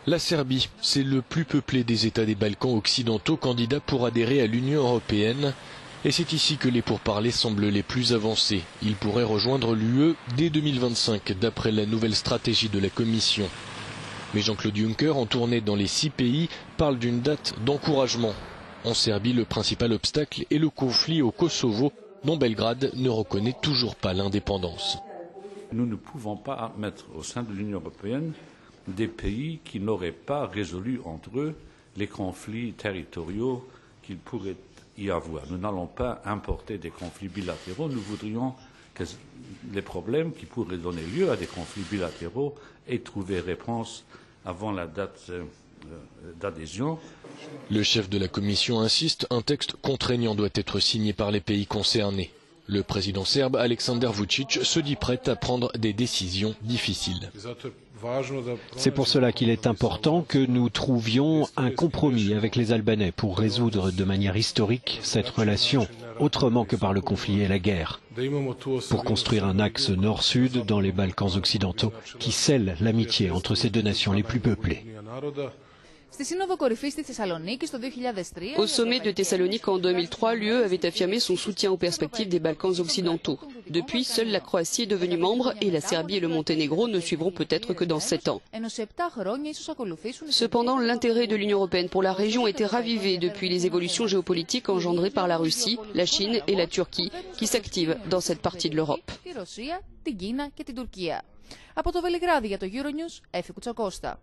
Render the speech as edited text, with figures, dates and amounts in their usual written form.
La Serbie, c'est le plus peuplé des États des Balkans occidentaux candidats pour adhérer à l'Union européenne. Et c'est ici que les pourparlers semblent les plus avancés. Ils pourraient rejoindre l'UE dès 2025, d'après la nouvelle stratégie de la Commission. Mais Jean-Claude Juncker, en tournée dans les 6 pays, parle d'une date d'encouragement. En Serbie, le principal obstacle est le conflit au Kosovo, dont Belgrade ne reconnaît toujours pas l'indépendance. Nous ne pouvons pas mettre au sein de l'Union européenne des pays qui n'auraient pas résolu entre eux les conflits territoriaux qu'il pourrait y avoir. Nous n'allons pas importer des conflits bilatéraux. Nous voudrions que les problèmes qui pourraient donner lieu à des conflits bilatéraux aient trouvé réponse avant la date d'adhésion. Le chef de la Commission insiste, un texte contraignant doit être signé par les pays concernés. Le président serbe Aleksandar Vučić se dit prêt à prendre des décisions difficiles. C'est pour cela qu'il est important que nous trouvions un compromis avec les Albanais pour résoudre de manière historique cette relation, autrement que par le conflit et la guerre, pour construire un axe nord-sud dans les Balkans occidentaux qui scelle l'amitié entre ces deux nations les plus peuplées. Au sommet de Thessalonique en 2003, l'UE avait affirmé son soutien aux perspectives des Balkans occidentaux. Depuis, seule la Croatie est devenue membre et la Serbie et le Monténégro ne suivront peut-être que dans 7 ans. Cependant, l'intérêt de l'Union européenne pour la région était ravivé depuis les évolutions géopolitiques engendrées par la Russie, la Chine et la Turquie qui s'activent dans cette partie de l'Europe. Από το Βελιγράδι για το Euronews, Έφη Κουτσακώστα.